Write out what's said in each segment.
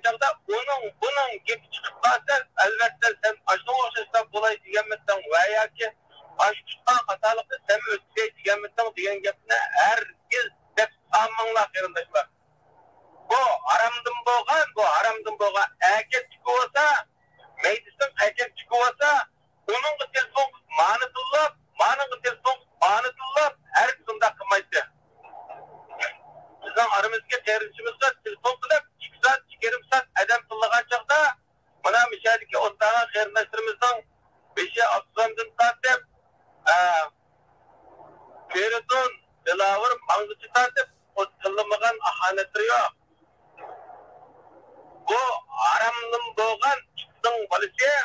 çağda bunun gibi çıkıp kalsa elbette sen aşkın oşaştan kolay diyenmekten veya ki aşkın hatalıkta sen ötüye diyenmekten diyen gepine herkes hep sanmanlar yanındaşlar. Bu haramdan boğan erkek çıkıyorsa meclisten erkek çıkıyorsa onun telefon manıtıllıp her kısımda kılmaydı. Bizden aramızda teröristimiz telefon kılıp 2 saat, 2,5 saat adam kıllığa çağda bana müşahedeki ottağa kıyırdaşlarımızdan 5'e 60'dan tartıp Feridun, Dilavur, Mangıcı tartıp o kılınmağın ahanetleri yok. Bu aramdan boğan çıktın polisiye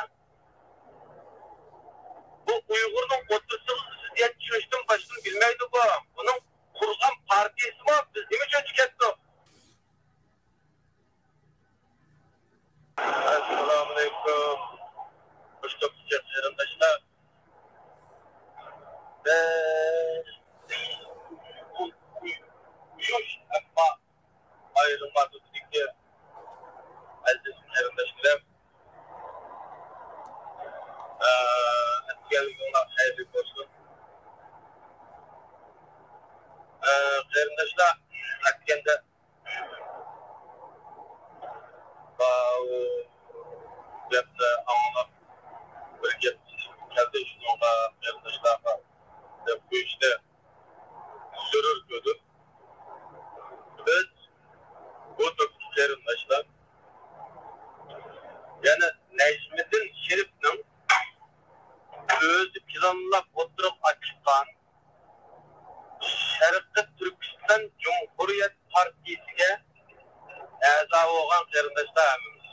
bu Uygur'un otursun diye düşündüm başını bilmeydi bu. Bunun kurgan partisi mi? Biz değil mi çocuk etti? Esselamualeyküm. Hoş geldiniz yandaşlar. Uyuş ama ayrılmadı dedik ki Aziz'in yandaşlarım. Geldiğinde hayırlı olsun. Yandaşlar hakkında yaptı anlık bir geldi şununla yandaşlarla bu işte sürür gördüm. Biz bu tür yandaşlar yani Necmettin Şerif'nin özü planlap oturup açıktan Şarkı Türkistan Cumhuriyet Partisi'ne a'zo olan qarindoshlarimiz.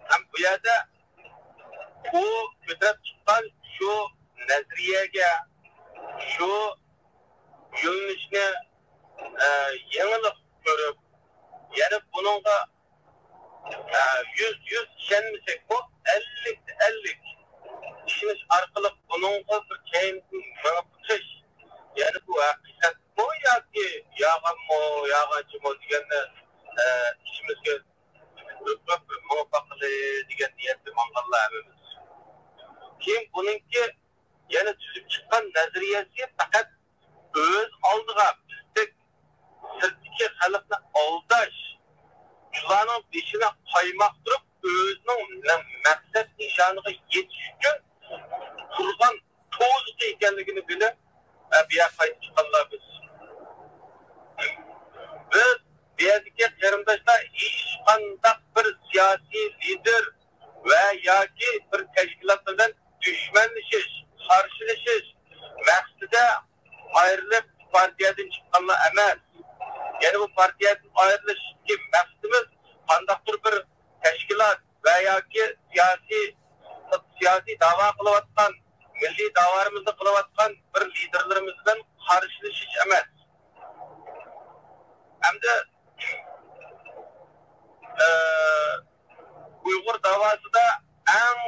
Ham bu yerda bu ko'tarib chiqqan shu nazariyaga, shu yo'nalishni yangilik ko'rib, yana buningga 100 ishonmasak bu 50 ishonish orqali buningga bir keyin chiqish, yani bu haqiqat bu yoki yog'anchimi deganni ishimizga muvaffaqiyat degan niyatda manganlarimiz. Keyin buningki yana tuzib chiqqan nazariyasi faqat o'z oldiga bizdek sirtdagi xalqni aldash, shularning beshini qaymoq turib o'zining maqsad nishoniga yetish uchun qurgan to'ziq ekanligini bilib bir yoqqa chiqqanlar biz. Biz bu yerdagi qarindoshlar hech qanday bir siyosiy lider va yoki bir tashkilot bilan dushmanlashish, qarshilashish maqsadida ayrilib partiyadan chiqqanlar emas. Yani bu partiyadan ayrılışki maqsadimiz qandaqdir bir tashkilot va yoki siyosiy da'vo qilayotgan, milliy da'volarimizni qilayotgan bir liderlarimiz bilan qarshilashish emas. Hamda Uyghur davasida eng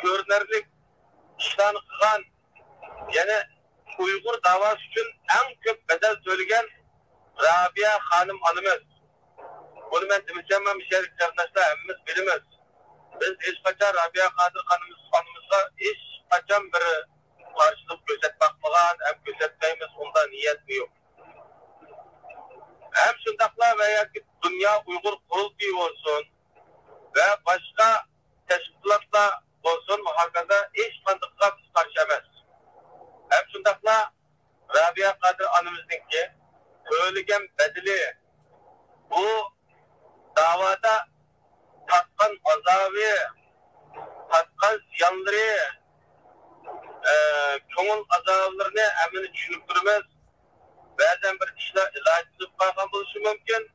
ko'rinarli ishlarni qilgan, yani Uyghur davası için en köp bedel söyleyen Rabia Hanım hanımız. Bunu ben demeyeceğim şerik arkadaşlar hepimiz bilimiz. Biz hiç kaçan Rabia hanımızla hiç kaçan bir karşılık gözet bakmadan hem gözetmeyimiz ondan niyet mi yok. Hem şundakla veya ki Dünya Uygur Kurultayı olsun ve başka teşkilatla olsun muhakkada hiç kandıkla biz karşılamaz. Hem şundakla Rabia Kadir anımızdaki söylegen bedeli bu davada tatkan azabı, tatkan ziyanları, köngül azablarını emini düşünüp durmaz. Bazen bir işler ilacılıp kalkan buluşu mümkün.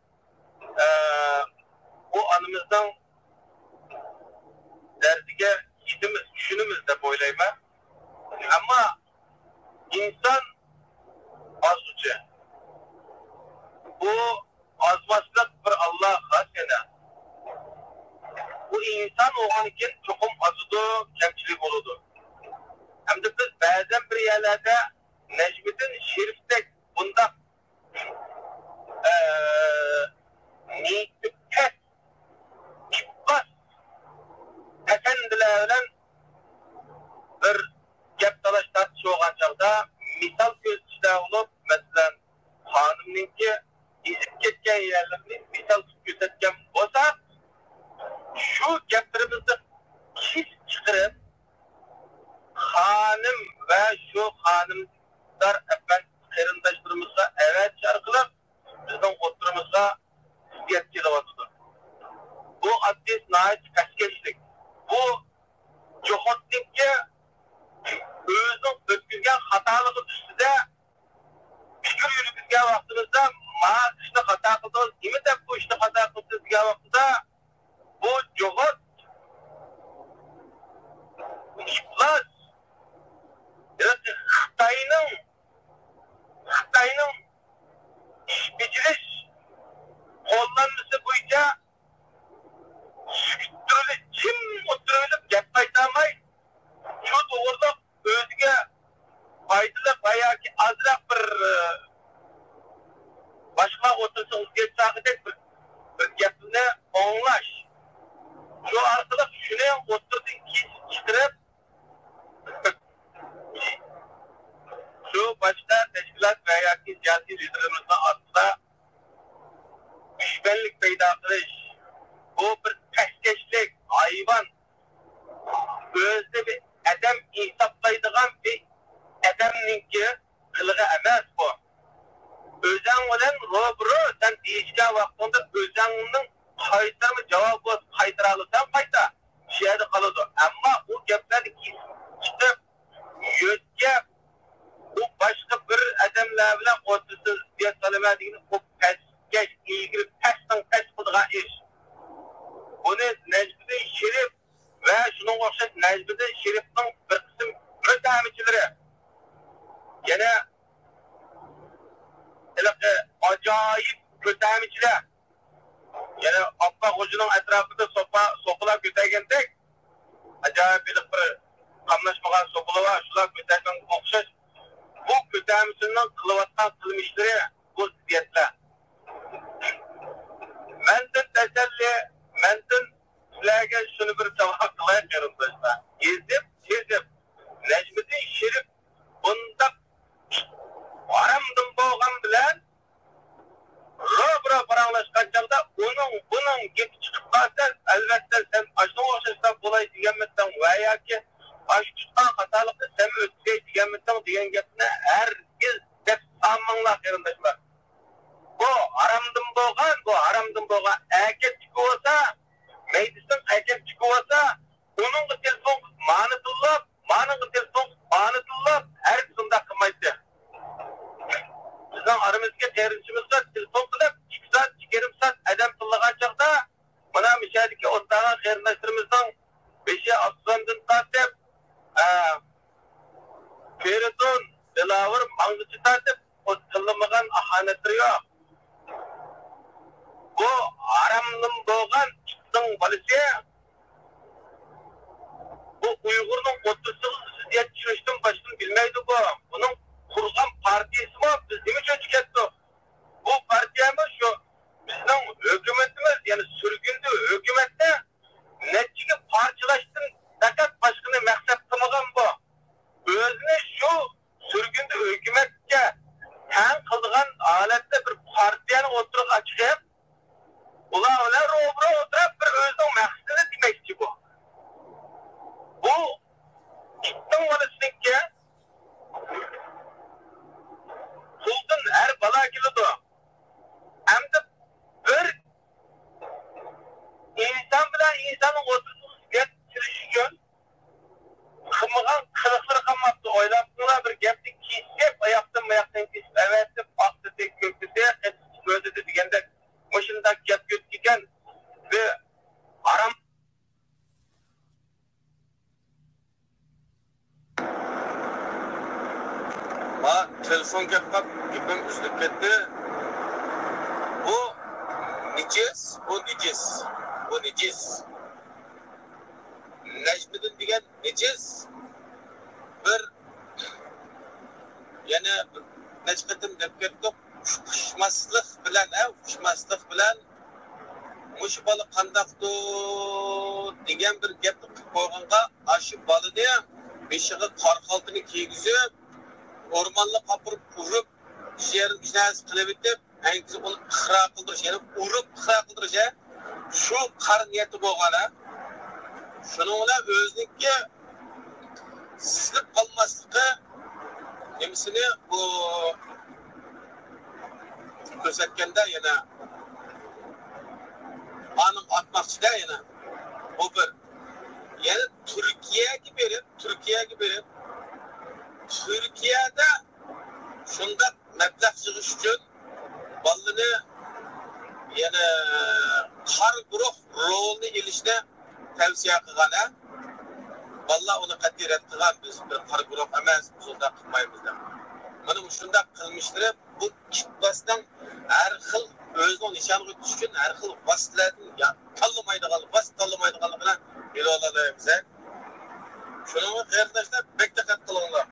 Bu anımızdan derdige gidimiz, düşünümüz de boylayma. Ama İnsan azıcı. Bu azmaçlık bir Allah hasene. Bu insan olan için çokum azıdı, kemçilik oludu. Hem de biz bazen bir yerlerde Necmettin Şerif'te bunda ki ezip ketken yerlerini misal gösterken olsa şu gaplarımızda kis çıkarıp hanım ve şu hanımlar efendim kırındaşlarımızla evet şarkılar bizden oturumuzda yetkili oldu. Bu adres nait kaçgeçlik. Bu Johotnik'e özünün ötküzgen hatalığı üstüde fikir yürütüzgen vaktimizde maa işte hata kıldınız. Kimi de bu işte hata kıldınızgen vaktida bu Johot İplas Xitayning iş beceriş kollanması boyunca kim oturulup gap qaytarmay şu doğruluk özüge faydalı bayağı ki azırak bir başka otursun geçsakıdek bir gapini anlaş. Şu arkalık şunu oturdun ki çıkarıp şu başta teşkilat veya ki siyasi liderimizin altında düşmanlık peyda kılış, bu bir peşkeşlik, hayvan, özde bir adam insaflaydıgan bir adamninki kılığı emez bu. Özen olan robru, sen değişken vaktinde özeninin kayıtlarımı cevap olsun, kayıtıralırsan kayıta, bir şeyde kalıdı. Ama o gapları çıkıp, yüzge, bu başka bir adamlar bilen otursun diye söylemediğini o peskeş, ilgili pes kıldıgan iş. Bunu Necmiddin Şerif ve şunun okşayıp Necmiddin Şerif'in bir kısım müteahhitçileri gene acayip müteahhitçiler yani Abba Hoca'nın etrafında sokular götürgendek acayip bir kamlaşmagan sokular var, şular götürgen okşayıp bu müteahhitçinin kılıvattan kılmışları bu ziddiyetler. Menden teselli, menden sizlerge şunu bir cevap kılayım dostlar. Gezip, Necmiddin Şerif bunda aramdın boğan bilen robra paranlaşkan çağda bunun gibi çıkıp kalsan elbette sen aşkın oluşursan kolay diyenmekten veya ki aşk tutkan hatalıkta sen ötüye diyenmekten diyen gepine herkes hep sanmanlar yanındaşlar. Bu haramdın boğan erkek çıkı olsa meclisin erkek çıkı olsa onun telefon manıtılıp her kısımda kıymaydı. Bizden aramızda terörçümüzde telefon kılıp 2 saat, 2 saat adam kıllığan çağda bana müşahedeki otlağın kıyırdaşlarımızdan 5'e 60'dan tartıp Feridun, Dilavur, Mangıcı tartıp o kıllımıgan ahanetleri yok. Bu aramdın boğan çıktın balisi bu Uygur'un 30'suz ziddiyet çürüştün başını bilmeydi bu. Bunun kurgan partisi var. Biz mi çocuk etti? Bu partiyemiz şu bizim hükümetimiz yani sürgündü hükümette neticede parçalaştın fakat başkını maksat kılmagan bu. Özüne şu sürgündü hükümetke ten kıldıgan alette bir partiyani oturup açıklayıp ulan robra oturup bir özünün maksatını demekçi bu. Bu gittin valisindeki kuldun her bala kilodu. Hem de bir insan bilen insanın oturduğu geçirişiyor. Kımıgan kılıkları kalmadı. Oylattığına bir gepti kesip ayaktan kesip evetip aktı tek köktüse gözü de digende başında gep götürken ve aram telefon yapmak gibim üstüp gitti. Bu neciz. Necmiddin degan neciz. Bir yana neçqatim deb ketdik. Xushmaslik bilan mush bola qandaqdi degan bir gapni qilib qo'yganga aşı bolani beshig'i qor qaltini kiygizib o'rmonga qopirib urib sher ishnasi qilib etib әңгізі оны қыра қылдырыш, yani ұрып қыра қылдырыш, şu qar niyeti болғаны, şununla özününki sizlik kalmaslığı emisini bu kösetkende yana anın atmakçıda yana o bir yani Türkiye'ye verip Türkiye'de şunda meblağ çıkış için balını yani har guruh rolunu ilişte tavsiye kılgana vallahi onu kadir ettiğen biz bir har guruh emez biz onda kılmayımız da. Bunu şunda kılmıştır bu çıkmasından her xil özünün nişanı düşkün her xil vasıtlarını ya tanımaydıqalı bile oladı bize. Şunun arkadaşlar pek dikkat kılınlar.